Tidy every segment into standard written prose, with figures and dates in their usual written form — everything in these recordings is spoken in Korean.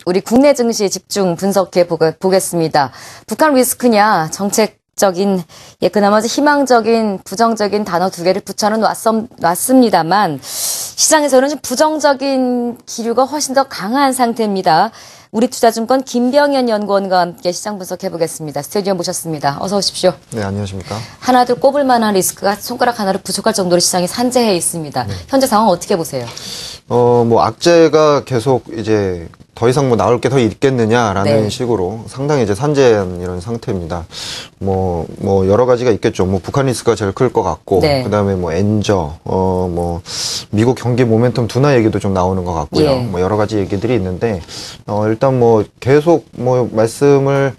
우리 국내 증시 집중 분석해 보겠습니다. 북한 리스크냐, 정책적인, 그나마 희망적인, 부정적인 단어 두 개를 붙여는 놨습니다만, 시장에서는 좀 부정적인 기류가 훨씬 더 강한 상태입니다. 우리투자증권 김병현 연구원과 함께 시장 분석해 보겠습니다. 스튜디오 모셨습니다. 어서 오십시오. 네, 안녕하십니까. 하나둘 꼽을 만한 리스크가 손가락 하나로 부족할 정도로 시장이 산재해 있습니다. 네. 현재 상황 어떻게 보세요? 악재가 계속 이제 더 이상 나올 게 더 있겠느냐라는 네. 식으로 상당히 이제 산재한 이런 상태입니다. 여러 가지가 있겠죠. 북한 리스크가 제일 클 것 같고, 네. 그 다음에 엔저, 미국 경기 모멘텀 둔화 얘기도 좀 나오는 것 같고요. 예. 여러 가지 얘기들이 있는데, 일단 계속 말씀을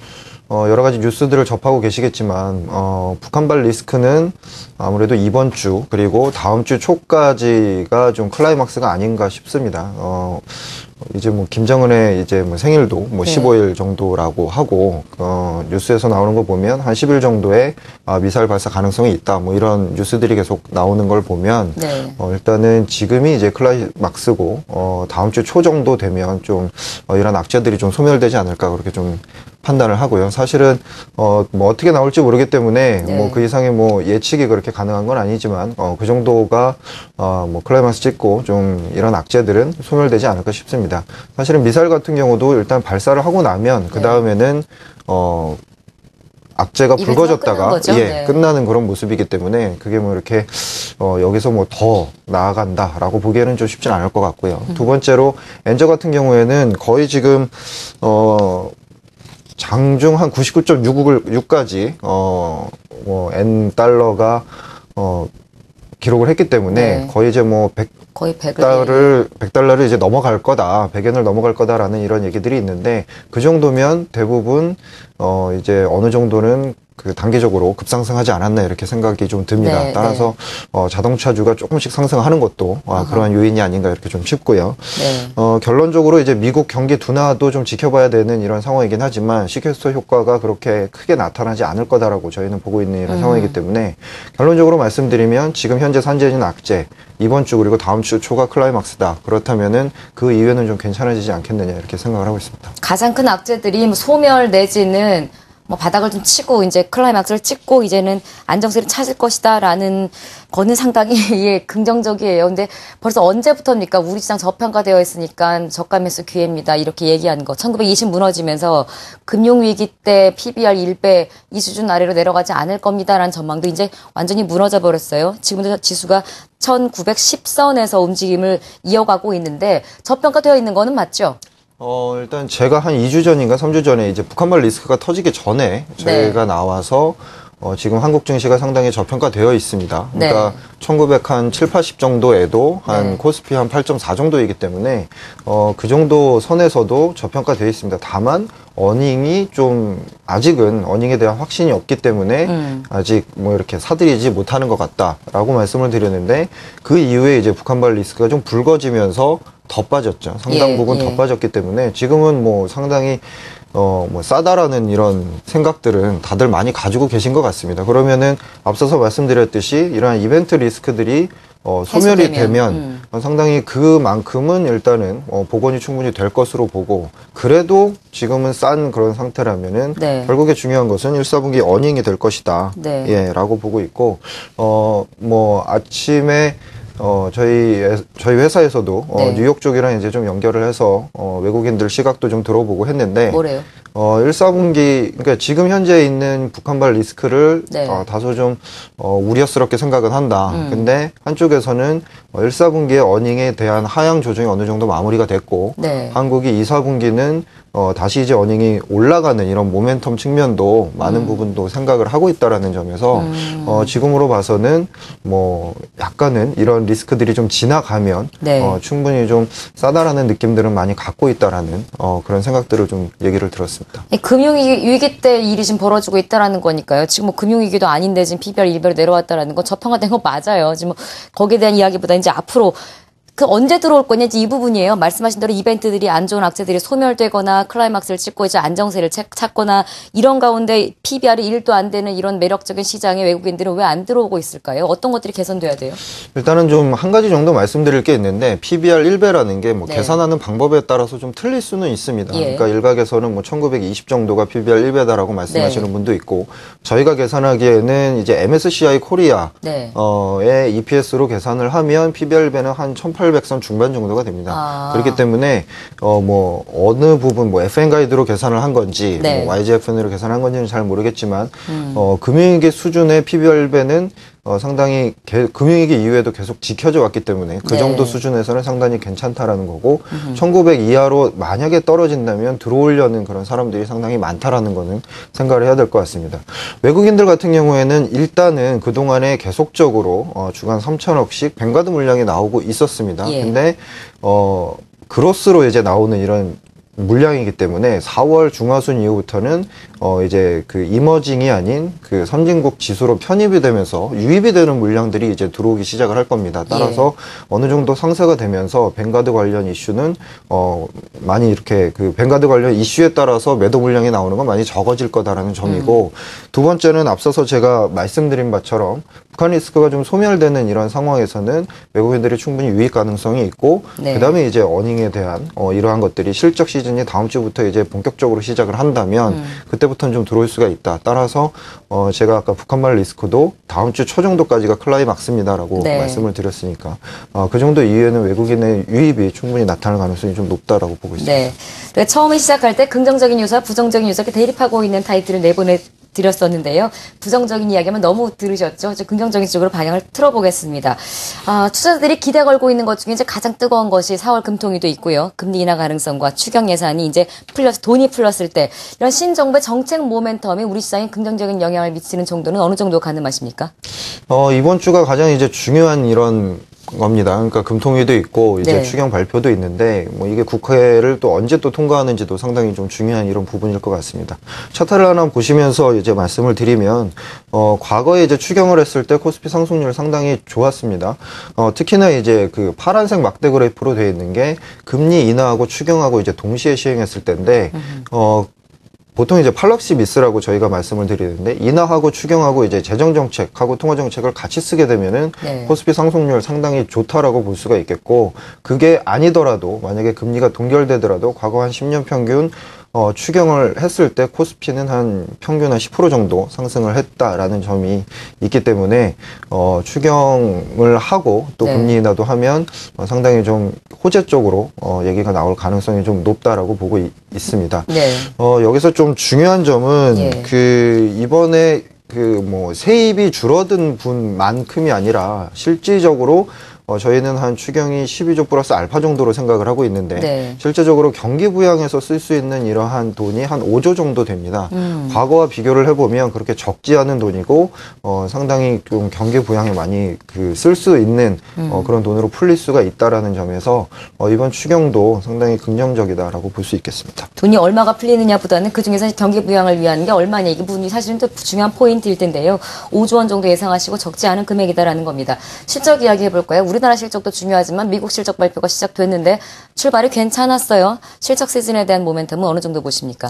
여러 가지 뉴스들을 접하고 계시겠지만, 북한발 리스크는 아무래도 이번 주, 그리고 다음 주 초까지가 좀 클라이막스가 아닌가 싶습니다. 이제 김정은의 이제 생일도 네. 15일 정도라고 하고, 뉴스에서 나오는 거 보면 한 10일 정도의 미사일 발사 가능성이 있다. 이런 뉴스들이 계속 나오는 걸 보면, 네. 일단은 지금이 이제 클라이막스고, 다음 주 초 정도 되면 좀, 이런 악재들이 좀 소멸되지 않을까, 그렇게 좀 판단을 하고요. 사실은, 어떻게 나올지 모르기 때문에, 네. 그 이상의 예측이 그렇게 가능한 건 아니지만, 그 정도가, 클라이막스 찍고 좀 이런 악재들은 소멸되지 않을까 싶습니다. 사실은 미사일 같은 경우도 일단 발사를 하고 나면 그 다음에는 악재가 불거졌다가 네. 끝나는 그런 모습이기 때문에 그게 이렇게 여기서 더 나아간다라고 보기에는 좀 쉽진 않을 것 같고요. 두 번째로 엔저 같은 경우에는 거의 지금 장중 한 99.6까지 N 달러가 기록을 했기 때문에 네. 거의 이제 거의 100달러를 이제 넘어갈 거다, 100엔을 넘어갈 거다라는 이런 얘기들이 있는데 그 정도면 대부분 이제 어느 정도는 단기적으로 급상승하지 않았나 이렇게 생각이 좀 듭니다. 네, 따라서 네. 자동차주가 조금씩 상승하는 것도 그러한 요인이 아닌가 이렇게 좀 싶고요. 네. 결론적으로 이제 미국 경기 둔화도 좀 지켜봐야 되는 이런 상황이긴 하지만 시퀘스터 효과가 그렇게 크게 나타나지 않을 거다라고 저희는 보고 있는 이런 상황이기 때문에 결론적으로 말씀드리면 지금 현재 산재진 악재 이번 주 그리고 다음 주 초가 클라이막스다. 그렇다면은 그 이후에는 좀 괜찮아지지 않겠느냐 이렇게 생각을 하고 있습니다. 가장 큰 악재들이 소멸 내지는 바닥을 좀 치고 이제 클라이막스를 찍고 이제는 안정세를 찾을 것이다라는 거는 상당히 긍정적이에요. 근데 벌써 언제부터입니까? 우리 시장 저평가되어 있으니까 저가 매수 기회입니다. 이렇게 얘기한 거. 1920 무너지면서 금융위기 때 PBR 1배 이 수준 아래로 내려가지 않을 겁니다라는 전망도 이제 완전히 무너져 버렸어요. 지금도 지수가 1910선에서 움직임을 이어가고 있는데 저평가되어 있는 거는 맞죠? 일단 제가 한 2주 전인가 3주 전에 이제 북한발 리스크가 터지기 전에 저희가 네. 나와서 지금 한국 증시가 상당히 저평가되어 있습니다. 그러니까 네. 1907, 80 정도에도 한 네. 코스피 한 8.4 정도이기 때문에 그 정도 선에서도 저평가되어 있습니다. 다만 어닝이 좀 아직은 어닝에 대한 확신이 없기 때문에 아직 이렇게 사들이지 못하는 것 같다라고 말씀을 드렸는데 그 이후에 이제 북한발 리스크가 좀 붉어지면서 더 빠졌죠. 상당 부분 더 빠졌기 때문에 지금은 상당히 싸다라는 이런 생각들은 다들 많이 가지고 계신 것 같습니다. 그러면은 앞서서 말씀드렸듯이 이러한 이벤트 리스크들이 소멸이 되면 상당히 그만큼은 일단은 복원이 충분히 될 것으로 보고 그래도 지금은 싼 그런 상태라면은 네. 결국에 중요한 것은 1사분기 어닝이 될 것이다. 네. 예, 라고 보고 있고 아침에 저희 회사에서도 네. 뉴욕 쪽이랑 이제 좀 연결을 해서 외국인들 시각도 좀 들어보고 했는데 뭐래요? 1사분기 그러니까 지금 현재 있는 북한발 리스크를 네. 다소 좀 우려스럽게 생각은 한다. 근데 한쪽에서는 1사분기의 어닝에 대한 하향 조정이 어느 정도 마무리가 됐고 네. 한국이 2사분기는 다시 이제 어닝이 올라가는 이런 모멘텀 측면도 많은 부분도 생각을 하고 있다라는 점에서 지금으로 봐서는 약간은 이런 리스크들이 좀 지나가면 네. 충분히 좀 싸다라는 느낌들은 많이 갖고 있다라는 그런 생각들을 좀 얘기를 들었습니다. 금융위기 때 일이 지금 벌어지고 있다라는 거니까요. 지금 금융위기도 아닌데 지금 PBR 1배로 내려왔다라는 건 저평가된 거 맞아요. 지금 거기에 대한 이야기보다 이제 앞으로 그 언제 들어올 거냐 이제 이 부분이에요. 말씀하신 대로 이벤트들이 안 좋은 악재들이 소멸되거나 클라이막스를 찍고 이제 안정세를 찾거나 이런 가운데 PBR이 1도 안 되는 이런 매력적인 시장에 외국인들은 왜 안 들어오고 있을까요? 어떤 것들이 개선돼야 돼요? 일단은 좀 한 가지 정도 말씀드릴 게 있는데 PBR 1배라는 게 뭐 네. 계산하는 방법에 따라서 좀 틀릴 수는 있습니다. 예. 그러니까 일각에서는 뭐 1920 정도가 PBR 1배다라고 말씀하시는 네. 분도 있고 저희가 계산하기에는 이제 MSCI 코리아 네. 의 EPS로 계산을 하면 PBR 1배는 한 1800선 중반 정도가 됩니다. 아. 그렇기 때문에 뭐 어느 부분 뭐 FN 가이드로 계산을 한 건지 네. 뭐 YGFN으로 계산한 건지는 잘 모르겠지만 금융위기 수준의 PBR 1배는 상당히 금융위기 이후에도 계속 지켜져 왔기 때문에 그 네. 정도 수준에서는 상당히 괜찮다라는 거고 1900 이하로 만약에 떨어진다면 들어오려는 그런 사람들이 상당히 많다라는 거는 생각을 해야 될 것 같습니다. 외국인들 같은 경우에는 일단은 그동안에 계속적으로 주간 3천억씩 뱅가드 물량이 나오고 있었습니다. 예. 근데 그로스로 이제 나오는 이런 물량이기 때문에 4월 중하순 이후부터는 이제 그 이머징이 아닌 그 선진국 지수로 편입이 되면서 유입이 되는 물량들이 이제 들어오기 시작을 할 겁니다. 따라서 어느 정도 상쇄가 되면서 뱅가드 관련 이슈는 많이 이렇게 그 뱅가드 관련 이슈에 따라서 매도 물량이 나오는 건 많이 적어질 거다라는 점이고 두 번째는 앞서서 제가 말씀드린 바처럼 북한 리스크가 좀 소멸되는 이런 상황에서는 외국인들이 충분히 유입 가능성이 있고 네. 그다음에 이제 어닝에 대한 이러한 것들이 실적 시즌이 다음 주부터 이제 본격적으로 시작을 한다면 그때부터는 좀 들어올 수가 있다. 따라서 제가 아까 북한발 리스크도 다음 주 초 정도까지가 클라이막스입니다라고 네. 말씀을 드렸으니까 그 정도 이후에는 외국인의 유입이 충분히 나타날 가능성이 좀 높다라고 보고 있습니다. 네. 그러니까 처음에 시작할 때 긍정적인 요소와 부정적인 요소가 대립하고 있는 타이틀을 내보내드렸었는데요. 부정적인 이야기만 너무 들으셨죠? 이제 긍정적인 쪽으로 방향을 틀어보겠습니다. 투자자들이 기대 걸고 있는 것 중에 이제 가장 뜨거운 것이 4월 금통위도 있고요. 금리 인하 가능성과 추경 예산이 이제 돈이 풀렸을 때 이런 신정부의 정책 모멘텀이 우리 시장에 긍정적인 영향을 미치는 정도는 어느 정도 가능하십니까? 이번 주가 가장 이제 중요한 이런 겁니다. 그러니까 금통위도 있고 이제 네. 추경 발표도 있는데 뭐 이게 국회를 또 언제 또 통과하는지도 상당히 좀 중요한 이런 부분일 것 같습니다. 차트를 하나 보시면서 이제 말씀을 드리면 과거에 이제 추경을 했을 때 코스피 상승률 상당히 좋았습니다. 특히나 이제 그 파란색 막대 그래프로 되어 있는 게 금리 인하하고 추경하고 이제 동시에 시행했을 때인데 보통 이제 팔럭시 미스라고 저희가 말씀을 드리는데 인하하고 추경하고 이제 재정정책하고 통화정책을 같이 쓰게 되면은 네. 코스피 상승률 상당히 좋다라고 볼 수가 있겠고 그게 아니더라도 만약에 금리가 동결되더라도 과거 한 10년 평균 추경을 했을 때 코스피는 한 평균 한 10% 정도 상승을 했다라는 점이 있기 때문에 추경을 하고 또 네. 금리 인하도 하면 상당히 좀 호재 쪽으로 얘기가 나올 가능성이 좀 높다라고 보고 있습니다. 네. 여기서 좀 중요한 점은 예. 그 이번에 그 뭐 세입이 줄어든 분만큼이 아니라 실질적으로 저희는 한 추경이 12조 플러스 알파 정도로 생각을 하고 있는데 네. 실제적으로 경기 부양에서 쓸 수 있는 이러한 돈이 한 5조 정도 됩니다. 과거와 비교를 해보면 그렇게 적지 않은 돈이고 상당히 좀 경기 부양에 많이 그 쓸 수 있는 그런 돈으로 풀릴 수가 있다라는 점에서 이번 추경도 상당히 긍정적이다라고 볼 수 있겠습니다. 돈이 얼마가 풀리느냐보다는 그중에서 경기 부양을 위한 게 얼마냐 이 부분이 사실은 또 중요한 포인트일 텐데요. 5조 원 정도 예상하시고 적지 않은 금액이다라는 겁니다. 실적 이야기 해볼까요? 우리나라 실적도 중요하지만 미국 실적 발표가 시작됐는데 출발이 괜찮았어요. 실적 시즌에 대한 모멘텀은 어느 정도 보십니까?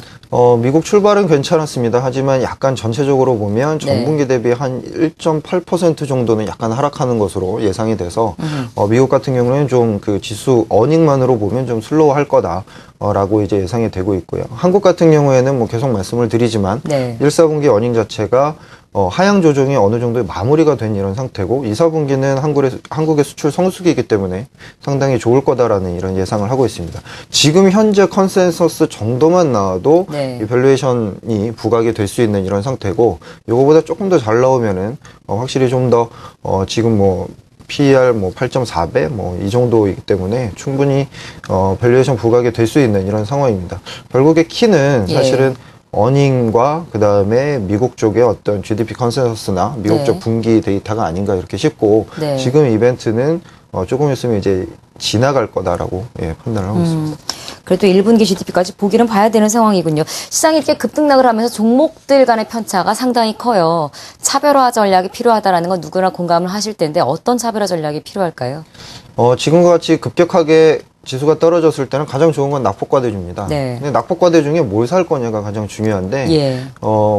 미국 출발은 괜찮았습니다. 하지만 약간 전체적으로 보면 전분기 대비 한 1.8% 정도는 약간 하락하는 것으로 예상이 돼서 미국 같은 경우는 좀 그 지수 어닝만으로 보면 좀 슬로우할 거다. 라고 이제 예상이 되고 있고요. 한국 같은 경우에는 뭐 계속 말씀을 드리지만 네. 1, 4분기 어닝 자체가 하향 조정이 어느 정도 마무리가 된 이런 상태고 2, 4분기는 한국의 수출 성수기이기 때문에 상당히 좋을 거다라는 이런 예상을 하고 있습니다. 지금 현재 컨센서스 정도만 나와도 네. 이 밸류에이션이 부각이 될 수 있는 이런 상태고 이거보다 조금 더 잘 나오면은 확실히 좀 더 지금 뭐 PER 뭐 8.4배 뭐 이 정도이기 때문에 충분히 밸류에이션 부각이 될 수 있는 이런 상황입니다. 결국에 키는 사실은 어닝과 그 다음에 미국 쪽의 어떤 GDP 컨센서스나 미국 쪽 분기 데이터가 아닌가 이렇게 싶고 지금 이벤트는 조금 있으면 이제 지나갈 거다라고 판단을 하고 있습니다. 그래도 1분기 GDP까지 보기는 봐야 되는 상황이군요. 시장이 이렇게 급등락을 하면서 종목들 간의 편차가 상당히 커요. 차별화 전략이 필요하다라는 건 누구나 공감을 하실 텐데 어떤 차별화 전략이 필요할까요? 지금과 같이 급격하게 지수가 떨어졌을 때는 가장 좋은 건 낙폭과대주입니다. 네. 근데 낙폭과대 중에 뭘 살 거냐가 가장 중요한데, 예.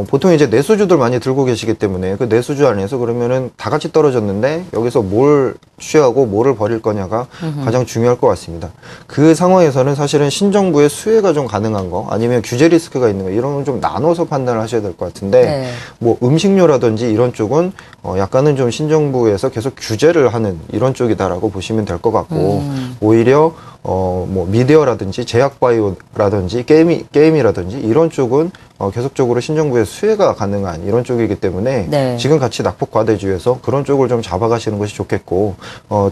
보통 이제 내수주들 많이 들고 계시기 때문에 그 내수주 안에서 그러면은 다 같이 떨어졌는데 여기서 뭘 취하고 뭐를 버릴 거냐가 가장 중요할 것 같습니다. 그 상황에서는 사실은 신정부의 수혜가 좀 가능한 거 아니면 규제 리스크가 있는 거 이런 건 좀 나눠서 판단을 하셔야 될 것 같은데, 네. 뭐 음식료라든지 이런 쪽은 약간은 좀 신정부에서 계속 규제를 하는 이런 쪽이다라고 보시면 될 것 같고, 오히려 뭐 미디어라든지 제약바이오라든지 게임이라든지 이런 쪽은 계속적으로 신정부의 수혜가 가능한 이런 쪽이기 때문에 네. 지금 같이 낙폭과대주에서 그런 쪽을 좀 잡아가시는 것이 좋겠고,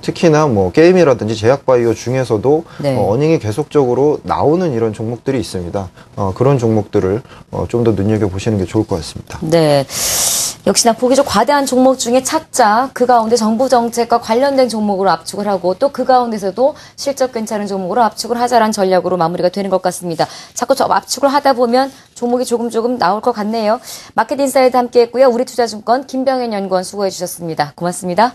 특히나 뭐 게임이라든지 제약바이오 중에서도 네. 어닝이 계속적으로 나오는 이런 종목들이 있습니다. 그런 종목들을 좀 더 눈여겨보시는 게 좋을 것 같습니다. 네. 역시나 보기 좀 과대한 종목 중에 찾자. 그 가운데 정부 정책과 관련된 종목으로 압축을 하고 또 그 가운데서도 실적 괜찮은 종목으로 압축을 하자라는 전략으로 마무리가 되는 것 같습니다. 자꾸 저 압축을 하다 보면 종목이 조금 나올 것 같네요. 마켓 인사이드 함께했고요. 우리투자증권 김병현 연구원 수고해 주셨습니다. 고맙습니다.